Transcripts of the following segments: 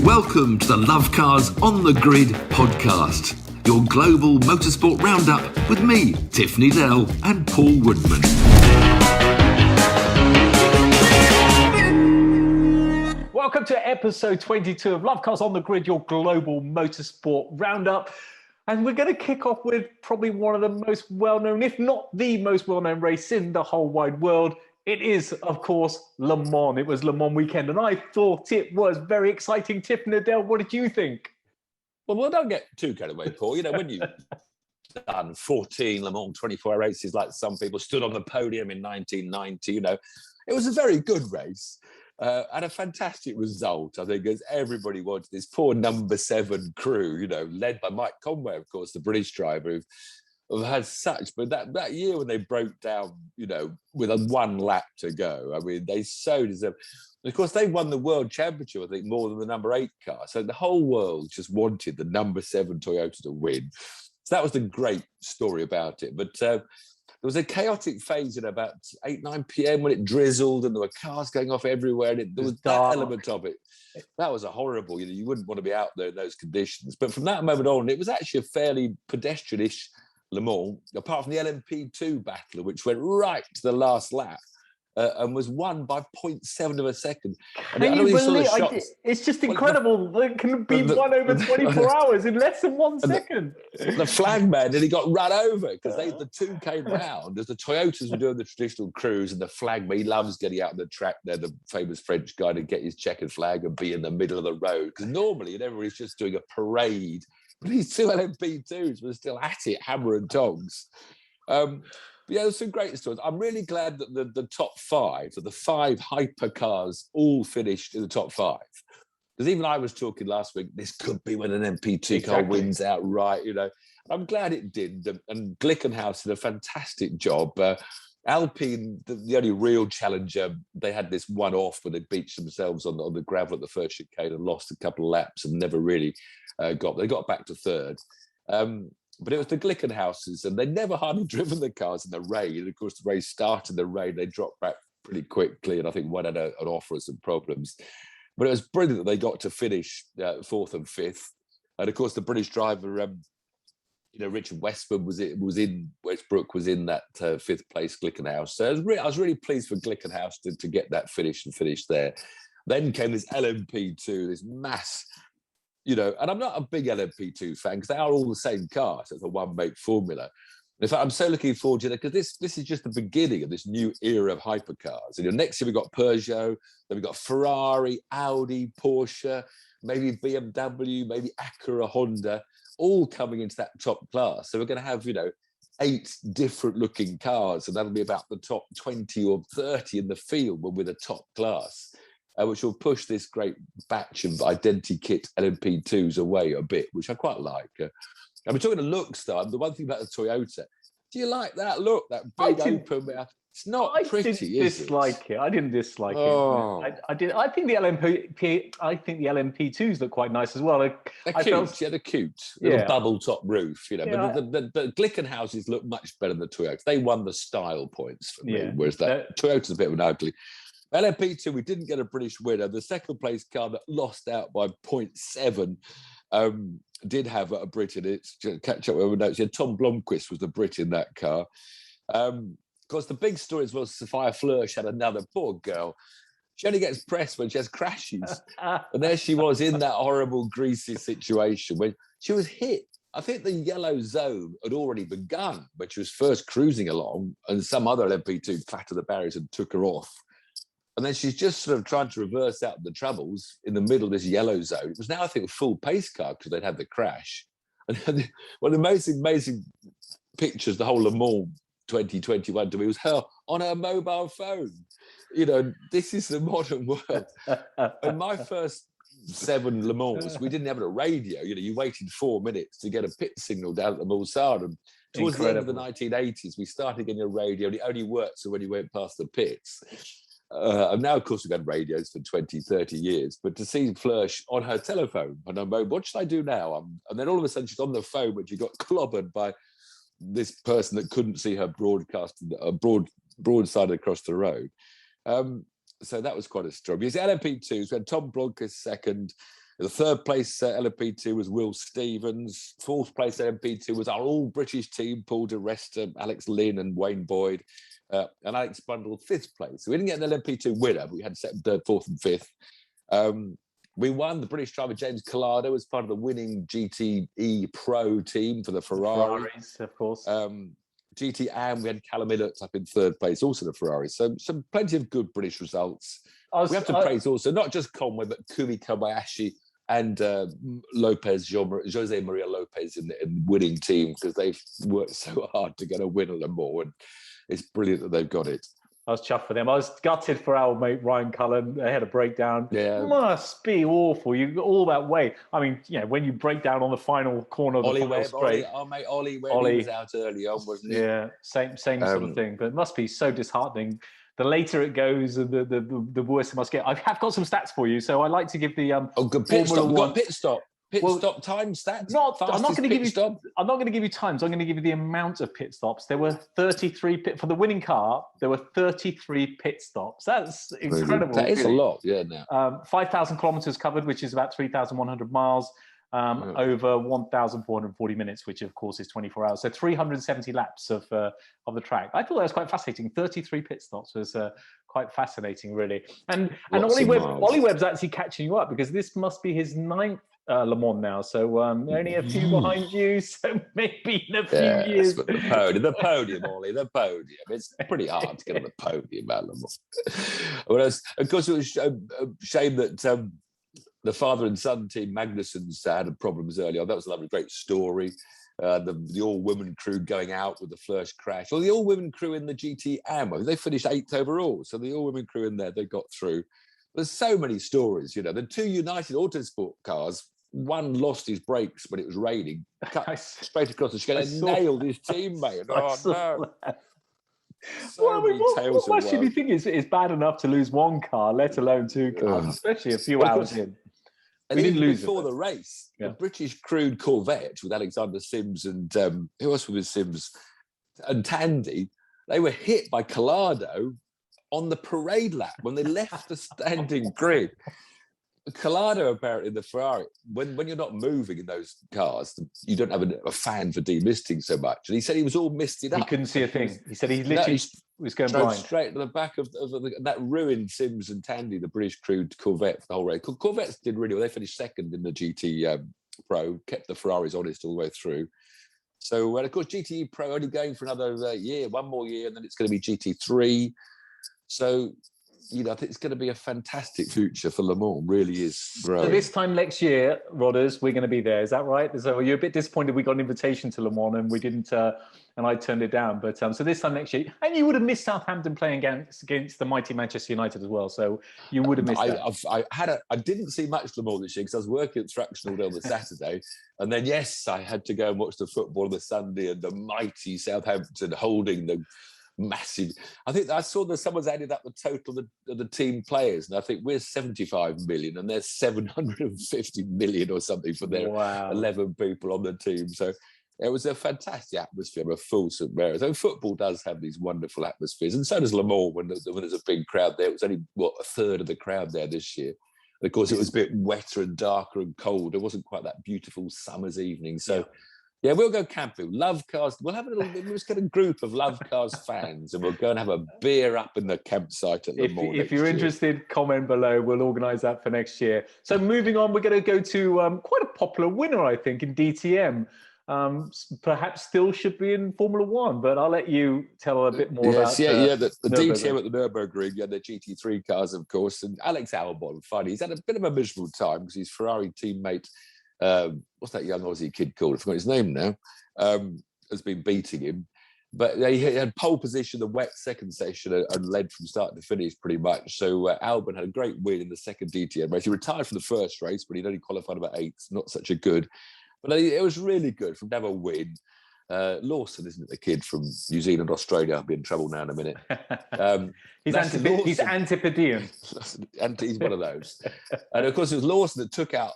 Welcome to the Lovecars on the Grid podcast, your global motorsport roundup with me, Tiff, Needell and Paul Woodman. Welcome to episode 22 of Lovecars on the Grid, your global motorsport roundup. And we're going to kick off with probably one of the most well-known, if not the most well-known race in the whole wide world. It is, of course, Le Mans. It was Le Mans weekend, and I thought it was very exciting. Tiff, Needell, what did you think? Well, don't get too carried away, Paul. You know, when you've done 14 Le Mans 24-hour races, like some people stood on the podium in 1990, you know, it was a very good race. And a fantastic result, I think, as everybody wanted. This poor number 7 crew, you know, led by Mike Conway, of course, the British driver, who've had such, but that year when they broke down, you know, with a one lap to go, I mean, they so deserve. And of course, they won the world championship, I think, more than the number 8 car. So the whole world just wanted the number 7 Toyota to win. So that was the great story about it. But there was a chaotic phase at about 8, 9 p.m. when it drizzled and there were cars going off everywhere. And there was that element of it. That was a horrible, you know, you wouldn't want to be out there in those conditions. But from that moment on, it was actually a fairly pedestrian-ish Le Mans, apart from the LMP2 battle, which went right to the last lap and was won by 0.7 of a second. Can you believe it's just incredible. It can be won over 24 hours in less than 1 second. The flagman nearly got run over because the two came round as the Toyotas were doing the traditional cruise, and the flagman, he loves getting out on the track there, the famous French guy, to get his checkered flag and be in the middle of the road. Because normally everybody's just doing a parade. But these two LMP2s were still at it, hammer and tongs. But yeah, there's some great stories. I'm really glad that the top 5, that the 5 hypercars all finished in the top 5. Because even I was talking last week, this could be when an MP2 car wins outright, you know. I'm glad it did. And Glickenhaus did a fantastic job. Alpine, the only real challenger, they had this one-off where they beached themselves on the gravel at the first chicane and lost a couple of laps and never really they got back to 3rd. But it was the Glickenhauses, and they'd never hardly driven the cars in the rain. And of course, the race started in the rain. They dropped back pretty quickly, and I think one had an offer of some problems. But it was brilliant that they got to finish 4th and 5th. And of course, the British driver, you know, Richard Westwood Westbrook was in that 5th place Glickenhaus. So I was really pleased for Glickenhaus to get that finish there. Then came this LMP2, this mass. You know, and I'm not a big LMP2 fan because they are all the same cars. It's a one-make formula. In fact, I'm so looking forward to it because this is just the beginning of this new era of hypercars. And next year we've got Peugeot, then we've got Ferrari, Audi, Porsche, maybe BMW, maybe Acura, Honda, all coming into that top class. So we're going to have, you know, 8 different looking cars, and that'll be about the top 20 or 30 in the field when we're the top class. Which will push this great batch of identikit LMP2s away a bit, which I quite like. I'm talking to looks, though. The one thing about the Toyota, do you like that look? That big open mouth? It's not pretty, is it? I didn't dislike it. I did. I think the LMP2s look quite nice as well. They're cute. Little bubble top roof, you know. Yeah. But the Glickenhauses look much better than the Toyotas. They won the style points for me, whereas that Toyota's a bit of an ugly. LMP2, we didn't get a British winner. The second place car that lost out by 0.7 did have a Brit in it. To catch up with my notes, Tom Blomqvist was the Brit in that car. Of course, the big story as well, Sophia Flörsch had another poor girl. She only gets pressed when she has crashes. And there she was in that horrible, greasy situation when she was hit. I think the yellow zone had already begun when she was first cruising along, and some other LMP2 clattered the barriers and took her off. And then she's just sort of trying to reverse out the troubles in the middle of this yellow zone. It was now, I think, a full pace car because they'd had the crash. And one of the most amazing pictures, the whole Le Mans 2021 to me, was her on her mobile phone. You know, this is the modern world. And my first 7 Le Mans, we didn't have a radio. You know, you waited 4 minutes to get a pit signal down at the Mulsanne. And towards the end of the 1980s, we started getting a radio, and it only worked so when you went past the pits. And now, of course, we've had radios for 20, 30 years, but to see Flörsch on her telephone, on her mobile, what should I do now? And then all of a sudden she's on the phone, but she got clobbered by this person that couldn't see her broadside across the road. So that was quite a struggle. Because LMP2s, we had Tom Blomqvist second, The third place LMP2 was Will Stevens. Fourth place LMP2 was our all-British team, Paul Di Resta, Lynn and Wayne Boyd, and Alex Brundle, fifth place. So we didn't get an LMP2 winner, but we had second, third, fourth and fifth. We won. The British driver James Collado was part of the winning GTE Pro team for the Ferraris, of course. GT AM, we had Callum Illett up in third place, also the Ferrari. So some plenty of good British results. We have to praise also not just Conway, but Kamui Kobayashi and José María López in the winning team, because they've worked so hard to get a win at Le Mans, and it's brilliant that they've got it. I was chuffed for them. I was gutted for our mate Ryan Cullen. They had a breakdown. Yeah, must be awful. You go all that way. I mean, when you break down on the final corner of the final straight. Our mate Ollie was out early on, wasn't he? Yeah, same sort of thing. But it must be so disheartening. The later it goes, the worse it must get. I have got some stats for you, so I like to give the good pit stop. We've got pit stop. Stop time stats. I'm not going to give you. I'm not going to give you times. I'm going to give you the amount of pit stops. There were 33 for the winning car. There were 33 pit stops. That's incredible. That is a lot. Yeah. Now 5,000 kilometers covered, which is about 3,100 miles. Over 1,440 minutes, which of course is 24 hours. So 370 laps of the track. I thought that was quite fascinating. 33 pit stops was quite fascinating, really. And Ollie Webb's actually catching you up, because this must be his 9th Le Mans now. So only a few behind you. So maybe in a few years. The podium, Ollie, the podium. It's pretty hard to get on the podium at Le Mans. Whereas, of course, it was a shame that the father and son team Magnussen's had problems early on. That was a lovely, great story. The all-women crew going out with the first crash. Well, the all-women crew in the GT AM, they finished 8th overall. So the all-women crew in there, they got through. There's so many stories, The two United Autosport cars, one lost his brakes when it was raining, cut straight across the chicane and nailed his teammate. Oh, no. What must you think is bad enough to lose one car, let alone two cars, especially a few hours in? And we didn't lose before the race. The British crewed Corvette with Alexander Sims and who else was with Sims and Tandy. They were hit by Collado on the parade lap when they left the standing grid. Collado, apparently, in the Ferrari, when you're not moving in those cars, you don't have a fan for demisting so much. And he said he was all misted up. He couldn't see a thing. He said he literally was going blind. Straight to the back of that ruined Sims and Tandy, the British crewed Corvette for the whole race. Corvettes did really well. They finished second in the GT Pro, kept the Ferraris honest all the way through. So, of course, GT Pro only going for another year, one more year, and then it's going to be GT3. So, I think it's going to be a fantastic future for Le Mans. Really is growing. So this time next year, Rodders, we're going to be there. Is that right? So you're a bit disappointed we got an invitation to Le Mans and we didn't, and I turned it down. But so this time next year, and you would have missed Southampton playing against the mighty Manchester United as well. So you would have missed that. I didn't see much Le Mans this year because I was working at Thruxton all day on the Saturday, and then I had to go and watch the football on the Sunday and the mighty Southampton holding the massive. I think I saw that someone's added up the total of the team players, and I think we're 75 million and there's 750 million or something for their 11 people on the team. So it was a fantastic atmosphere, a full St Mary's. So football does have these wonderful atmospheres, and so does Le Mans when there's a big crowd there. It was only a third of the crowd there this year. And of course, it was a bit wetter and darker and cold. It wasn't quite that beautiful summer's evening. So. Yeah, we'll go camping. Lovecars. We'll just get a group of Lovecars fans, and we'll go and have a beer up in the campsite at the morning. If you're interested, comment below. We'll organise that for next year. So moving on, we're going to go to quite a popular winner, I think, in DTM. Perhaps still should be in Formula One, but I'll let you tell a bit more about. The DTM at the Nürburgring, the GT3 cars, of course, and Alex Albon. Funny, he's had a bit of a miserable time because his Ferrari teammate. What's that young Aussie kid called? I forgot his name now. Has been beating him, but he had pole position the wet second session and led from start to finish pretty much. So Albon had a great win in the second DTM race. He retired from the first race, but he'd only qualified about 8th. Not such a good, but it was really good from to have a win. Lawson, isn't it, the kid from New Zealand, Australia? I'll be in trouble now in a minute. He's Antipodean. And he's one of those. And of course, it was Lawson that took out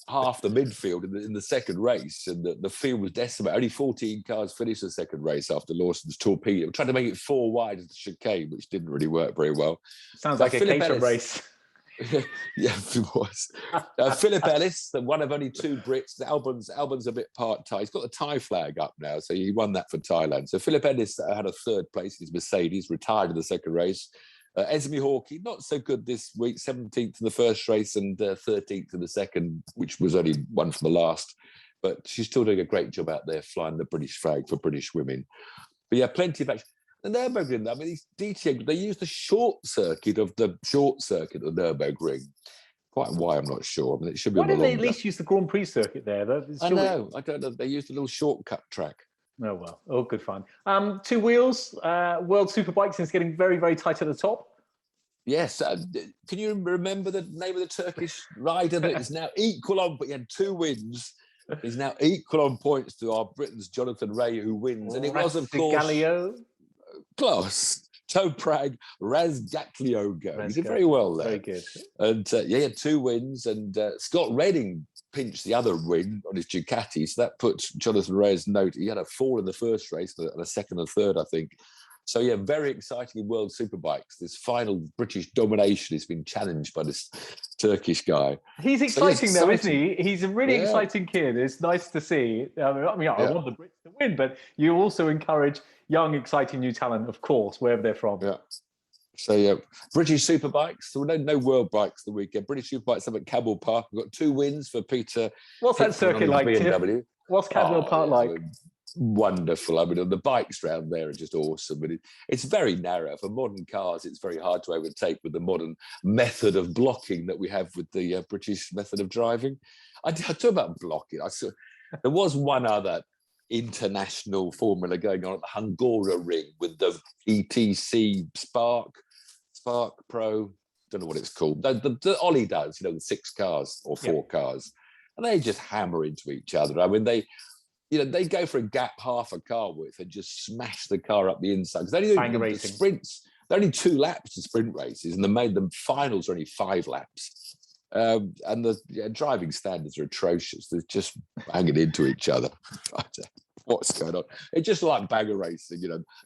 half the midfield in the second race, and the field was decimated. Only 14 cars finished the second race after Lawson's torpedo. We tried to make it 4 wide as the chicane, which didn't really work very well. Sounds like a cater race. Yeah, it was. Philip Ellis, the one of only two Brits. Albon's a bit part-Thai. He's got the Thai flag up now, so he won that for Thailand. So Philip Ellis had a third place in his Mercedes, retired in the second race. Esme Hawkey, not so good this week, 17th in the first race and 13th in the second, which was only one from the last. But she's still doing a great job out there flying the British flag for British women. But yeah, plenty of action. The Nürburgring, I mean, these DTM, they use the short circuit of the Nürburgring. Quite why, I'm not sure. I mean, it should be. Why didn't they at least use the Grand Prix circuit there? I know. I don't know. They used a little shortcut track. Oh, well. Oh, good fun. Two wheels. World Superbikes is getting very, very tight at the top. Yes. Can you remember the name of the Turkish rider that is now equal on, but he had 2 wins. He's now equal on points to our Britain's Jonathan Ray, who wins. And it was, of course... Close. Toprak Razgatlioglu. He did very well there. Very good. And he had 2 wins, and Scott Redding pinched the other win on his Ducati. So that puts Jonathan Ray's note. He had a 4 in the first race and a second and third, I think. So yeah, very exciting in World Superbikes. This final British domination has been challenged by this Turkish guy. He's exciting though, isn't he? He's a really exciting kid. It's nice to see. I want the Brits to win, but you also encourage young, exciting new talent, of course, wherever they're from. Yeah. So yeah, British Superbikes. So no World Bikes the weekend. British Superbikes up at Cadwell Park. We've got 2 wins for Peter. What's that circuit like, Tiff? What's Cadwell Park like? Wonderful. I mean, the bikes around there are just awesome. But it's very narrow. For modern cars, it's very hard to overtake with the modern method of blocking that we have with the British method of driving. I talk about blocking. There was one other international formula going on at the Hungora Ring with the ETC Spark Pro. Don't know what it's called. The Ollie does, the 6 cars or 4 cars. And they just hammer into each other. I mean, they go for a gap half a car width and just smash the car up the inside. Because they only do the sprints. They're only 2 laps to sprint races, and the finals are only 5 laps. And the driving standards are atrocious. They're just banging into each other. What's going on? It's just like bagger racing,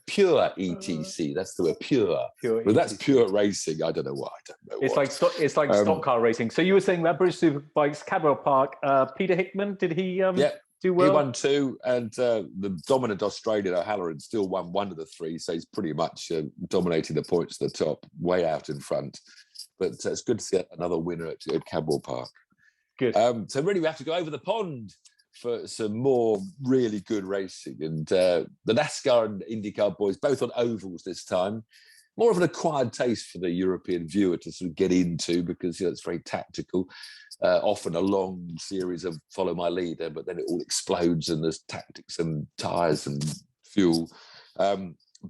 pure ETC. That's the word, pure. But that's pure racing. I don't know why. It's like stock car racing. So you were saying that British Superbikes, Cadwell Park. Peter Hickman, did he? Do well? He won 2, and the dominant Australian O'Halloran still won 1 of the 3, so he's pretty much dominating the points at the top, way out in front. But it's good to see another winner at Cadwell Park. Good. So really, we have to go over the pond for some more really good racing. And the NASCAR and Indycar boys, both on ovals this time. More of an acquired taste for the European viewer to sort of get into, because it's very tactical. Often a long series of follow my leader, but then it all explodes and there's tactics and tyres and fuel.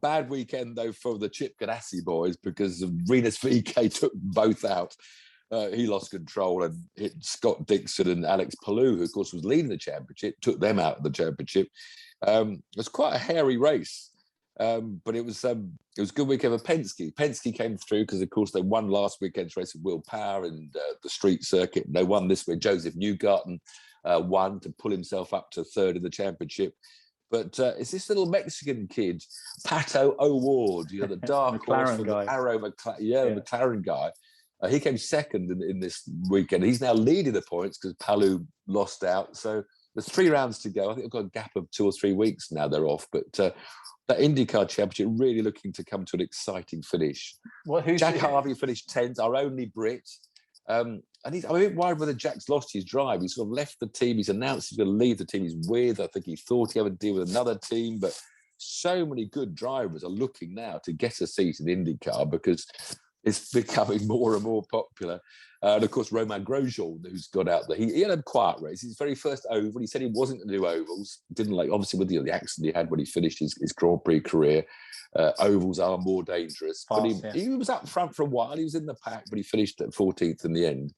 Bad weekend, though, for the Chip Ganassi boys, because Renus VK took both out. He lost control and hit Scott Dixon and Alex Palou, who, of course, was leading the championship, took them out of the championship. It was quite a hairy race. But it was a good weekend for Penske. Penske came through because, of course, they won last weekend's race with Will Power and the street circuit. And they won this week. Joseph Newgarden won to pull himself up to 3rd in the championship. But it's this little Mexican kid, Pato O'Ward, the dark horse from the Arrow McLaren guy. He came 2nd in this weekend. He's now leading the points because Palou lost out. So there's 3 rounds to go. I think they've got a gap of 2 or 3 weeks now they're off. But that IndyCar Championship really looking to come to an exciting finish. Jack Harvey finished 10th, our only Brit. And I'm a bit worried whether Jack's lost his drive. He's sort of left the team. He's announced he's going to leave the team he's with. I think he thought he had to deal with another team. But so many good drivers are looking now to get a seat in IndyCar because it's becoming more and more popular. And of course, Romain Grosjean, who's got out there, he had a quiet race. His very first oval. He said he wasn't going to do ovals. Didn't obviously, with the accident he had when he finished his Grand Prix career. Ovals are more dangerous. But he was up front for a while. He was in the pack, but he finished at 14th in the end.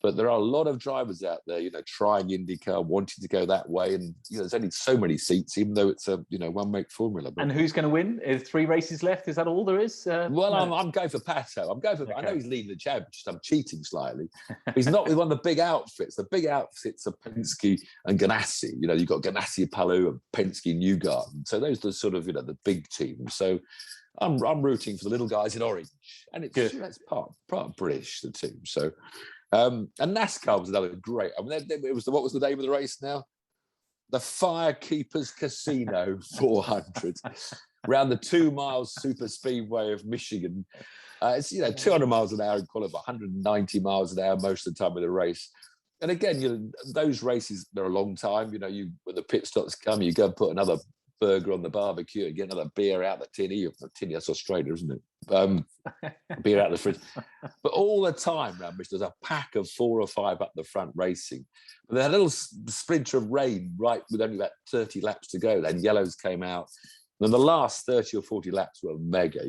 But there are a lot of drivers out there, trying IndyCar, wanting to go that way. And, there's only so many seats, even though it's a, one-make formula. But, and who's going to win? Is 3 races left? Is that all there is? Well, no. I'm going for Pato. Okay. I know he's leading the championship. I'm cheating slightly. He's not with one of the big outfits. The big outfits are Penske and Ganassi. You've got Ganassi, Palou, and Penske, Newgarden. So those are sort of, the big teams. So I'm rooting for the little guys in orange, and that's part British, the two. So, and NASCAR was another great. I mean, it was what was the name of the race now? The Firekeepers Casino 400 around the 2 miles super speedway of Michigan. It's 200 miles an hour and call it 190 miles an hour most of the time of the race. And again, those races, they're a long time. When the pit stops come, you go and put another burger on the barbecue and get another beer out the tinny. That's Australia, isn't it? Beer out the fridge. But all the time around Michigan, there's a pack of 4 or 5 up the front racing. But they had a little splinter of rain right with only about 30 laps to go. Then yellows came out. And the last 30 or 40 laps were mega,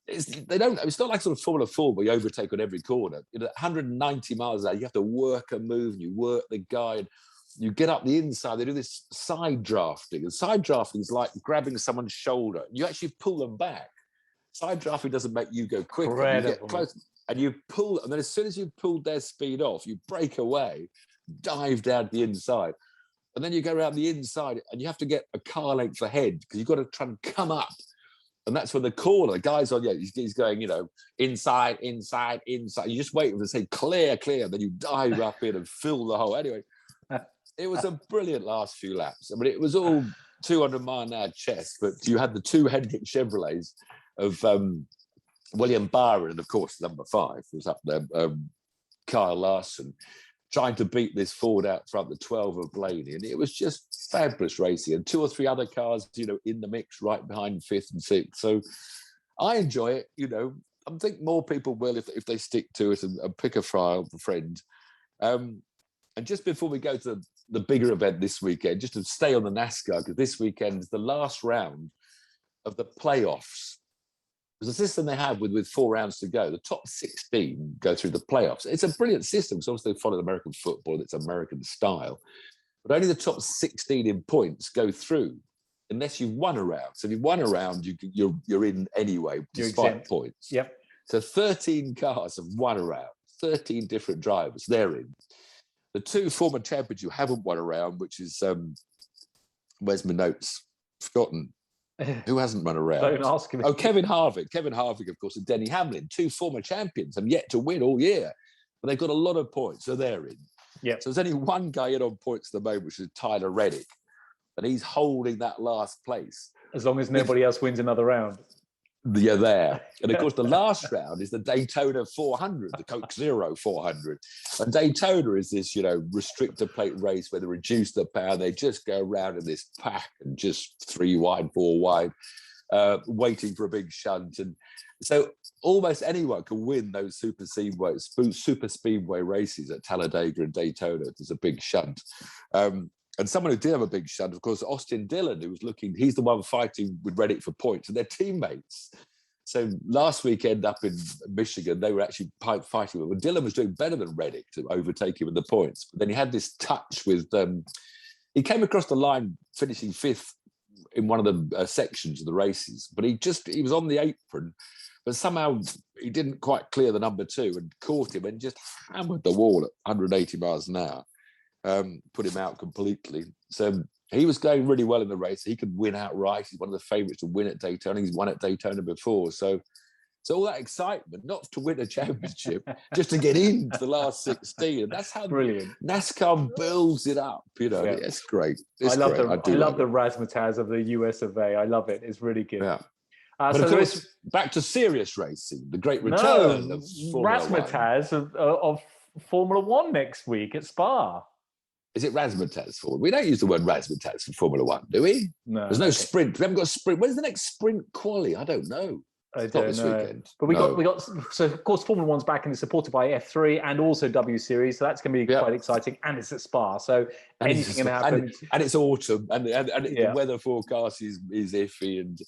It's not like sort of Formula 4 where you overtake on every corner. 190 miles an hour, you have to work a move, you work the guide, you get up the inside. They do this side drafting, and side drafting is like grabbing someone's shoulder. You actually pull them back. Side drafting doesn't make you go quicker. You get close and you pull, and then as soon as you've pulled their speed off, you break away, dive down the inside. And then you go around the inside and you have to get a car length ahead because you've got to try and come up. And that's when the corner, the guy's on, he's going, inside. You just wait for him to say clear, and then you dive up in and fill the hole. Anyway, it was a brilliant last few laps. I mean, it was all 200-mile-an-hour chess, but you had the 2 Hendrick Chevrolets of William Byron, and of course, number 5 was up there, Kyle Larson, trying to beat this Ford out front, the 12 of Blaney. And it was just fabulous racing. And 2 or 3 other cars, in the mix right behind 5th and 6th. So I enjoy it. I think more people will if they stick to it and pick a friend. And just before we go to the bigger event this weekend, just to stay on the NASCAR, because this weekend is the last round of the playoffs. There's a system they have with 4 rounds to go. The top 16 go through the playoffs. It's a brilliant system because obviously they follow American football. It's American style. But only the top 16 in points go through unless you've won a round. So if you've won a round, you're in anyway, despite points. Yep. So 13 cars have won a round, 13 different drivers, they're in. The 2 former champions who haven't won a round, which is, where's my notes? Forgotten. Who hasn't run around? Don't ask me. Oh, Kevin Harvick, of course, and Denny Hamlin, 2 former champions, have yet to win all year, but they've got a lot of points, so they're in. Yeah. So there's only one guy in on points at the moment, which is Tyler Reddick, and he's holding that last place. As long as nobody else wins another round. You're there. And of course, the last round is the Daytona 400, the Coke Zero 400. And Daytona is this, restrictor plate race where they reduce the power. They just go around in this pack and just 3 wide, 4 wide, waiting for a big shunt. And so almost anyone can win those super speedway races at Talladega and Daytona. There's a big shunt. And someone who did have a big shunt, of course, Austin Dillon, who was he's the one fighting with Reddick for points, and they're teammates. So last weekend up in Michigan, they were actually fighting with him. Dillon was doing better than Reddick to overtake him in the points. But then he had this touch with, he came across the line finishing 5th in one of the sections of the races, but he was on the apron, but somehow he didn't quite clear the number 2 and caught him and just hammered the wall at 180 miles an hour. Put him out completely. So he was going really well in the race. He could win outright. He's one of the favourites to win at Daytona. He's won at Daytona before. So all that excitement, not to win a championship, just to get into the last 16. And that's how brilliant NASCAR builds it up. Yeah. It's great. I love the razzmatazz of the US of A. I love it. It's really good. Yeah. But of course, back to serious racing, the great return of razzmatazz of Formula One next week at Spa. Is it razzmatazz for? We don't use the word razzmatazz for Formula One, do we? No. There's no sprint. We haven't got a sprint. When's the next sprint quali? I don't know. I don't know. Weekend. But we got. So of course, Formula One's back and it's supported by F3 and also W Series. So that's going to be quite exciting. And it's at Spa. So anything can happen. And it's autumn, and the weather forecast is iffy, and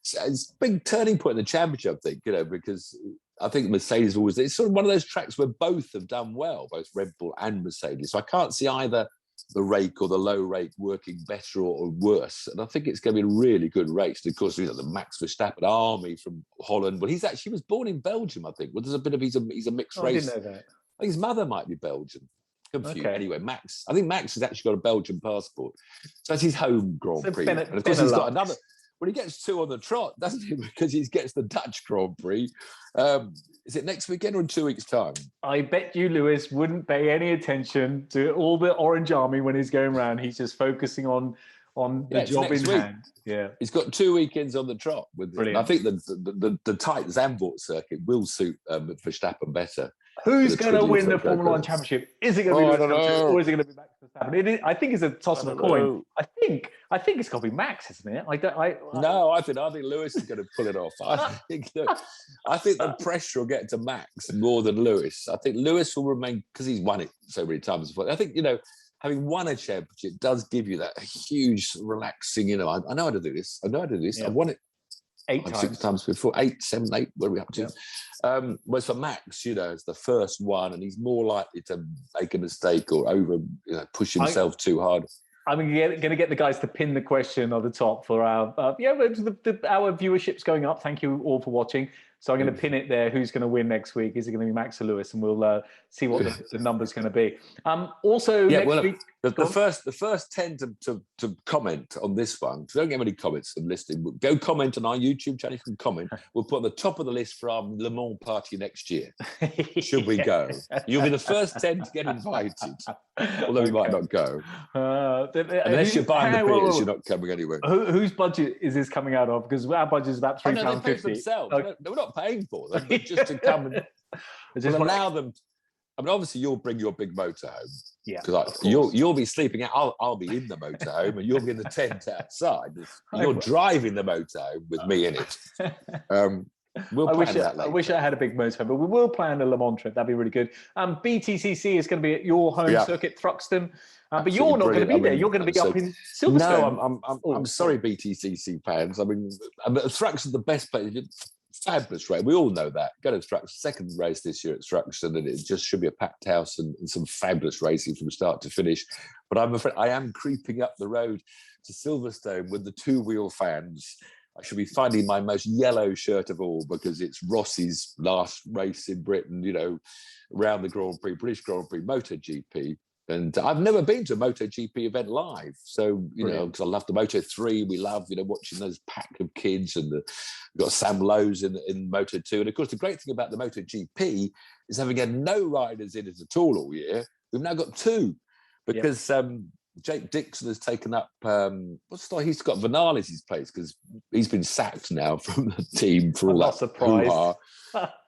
it's a big turning point in the championship, I think. Because I think Mercedes it's sort of one of those tracks where both have done well, both Red Bull and Mercedes. So I can't see either the rake or the low rake working better or worse. And I think it's going to be a really good race. And of course, the Max Verstappen army from Holland. Well, he was born in Belgium, I think. Well, there's a bit of he's a mixed race. I didn't know that. I think his mother might be Belgian. Confused. Okay. Anyway, I think Max has actually got a Belgian passport. So that's his home Grand Prix. And of course, he's got another. Well, he gets 2 on the trot, doesn't he? Because he gets the Dutch Grand Prix. Is it next weekend or in 2 weeks' time? I bet you Lewis wouldn't pay any attention to all the Orange Army when he's going around. He's just focusing on the job in hand. Yeah, he's got 2 weekends on the trot. I think the tight Zandvoort circuit will suit Verstappen better. Who's going to win the Formula One championship? Is it going to be Lewis Hamilton, or is it going to be Max Verstappen? I think it's a toss of a coin. I think it's got to be Max, isn't it? No, I think Lewis is going to pull it off. I think the pressure will get to Max more than Lewis. I think Lewis will remain, because he's won it so many times before. I think, having won a championship does give you that huge relaxing, I know how to do this. Yeah. I've won it 6 times before, 8, 7, 8, where are we up to? Yeah. Whereas for Max, it's the first one, and he's more likely to make a mistake or push himself too hard. I'm going to get the guys to pin the question on the top for our our viewership's going up. Thank you all for watching. So I'm going to pin it there. Who's going to win next week? Is it going to be Max or Lewis? And we'll see what the number's going to be. Next week, the first 10 to comment on this one. If you don't get many comments and listening, go comment on our YouTube channel. You can comment. We'll put on the top of the list for our Le Mans party next year. Should we go? You'll be the first 10 to get invited. Although we might not go. Unless you're buying the beers, you're not coming anywhere. Whose budget is this coming out of? Because our budget is about £3.50. We're not paying for them, but just to come and allow them. I mean, obviously, you'll bring your big motorhome. Yeah, because you'll be sleeping out. I'll be in the motorhome, and you'll be in the tent outside. You're driving the motorhome with me in it. We'll plan that later. I wish I had a big motorhome, but we will plan a Le Mans trip. That'd be really good. BTCC is going to be at your home circuit, Thruxton. But you're not going to be there. You're going to be up in Silverstone. No, I'm sorry, BTCC fans. I mean, Thruxton's the best place. Fabulous race. We all know that. Go to Thruxton, second race this year at Thruxton, and it just should be a packed house and some fabulous racing from start to finish. But I'm afraid I am creeping up the road to Silverstone with the 2-wheel fans. I should be finding my most yellow shirt of all, because it's Rossi's last race in Britain, around the Grand Prix, British Grand Prix, MotoGP. And I've never been to a MotoGP event live. So, because I love the Moto3, we love, watching those pack of kids, and we've got Sam Lowe's in Moto2. And of course, the great thing about the MotoGP is having had no riders in it at all year, we've now got 2, because Jake Dixon has taken up, he's got Vinales his place, because he's been sacked now from the team for all that surprise.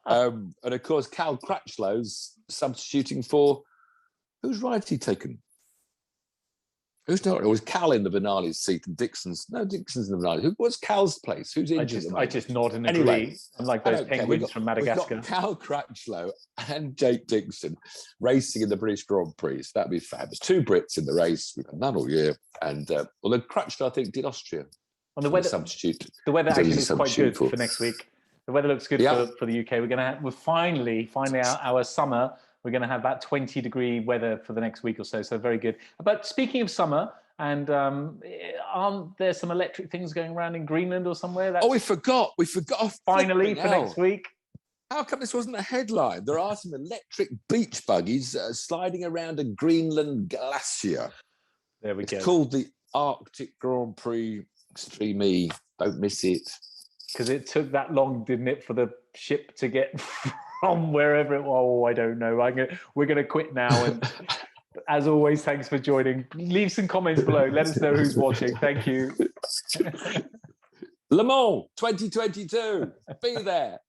And of course, Cal Crutchlow's substituting for, whose ride's he taken? Who's not? Or was Cal in the Vinales seat and Dixon's in the Vinales? What's Cal's place? Who's injured? I just nod and agree. I'm like those penguins from Madagascar. We've got Cal Crutchlow and Jake Dixon racing in the British Grand Prix. That'd be fabulous. 2 Brits in the race. We've had none all year. And although Crutchlow, I think, did Austria. On the weather, substitute. The weather actually is quite good for next week. The weather looks good for the UK. We're finally our summer. We're going to have about 20-degree weather for the next week or so. So very good. But speaking of summer, and aren't there some electric things going around in Greenland or somewhere? We forgot. Finally for next week. How come this wasn't a headline? There are some electric beach buggies sliding around a Greenland glacier. There we go. It's called the Arctic Grand Prix Extreme E. Don't miss it. Because it took that long, didn't it, for the ship to get from wherever it was? Oh, I don't know. We're going to quit now. And as always, thanks for joining. Leave some comments below. Let us know who's watching. Thank you. Le Mans 2022. Be there.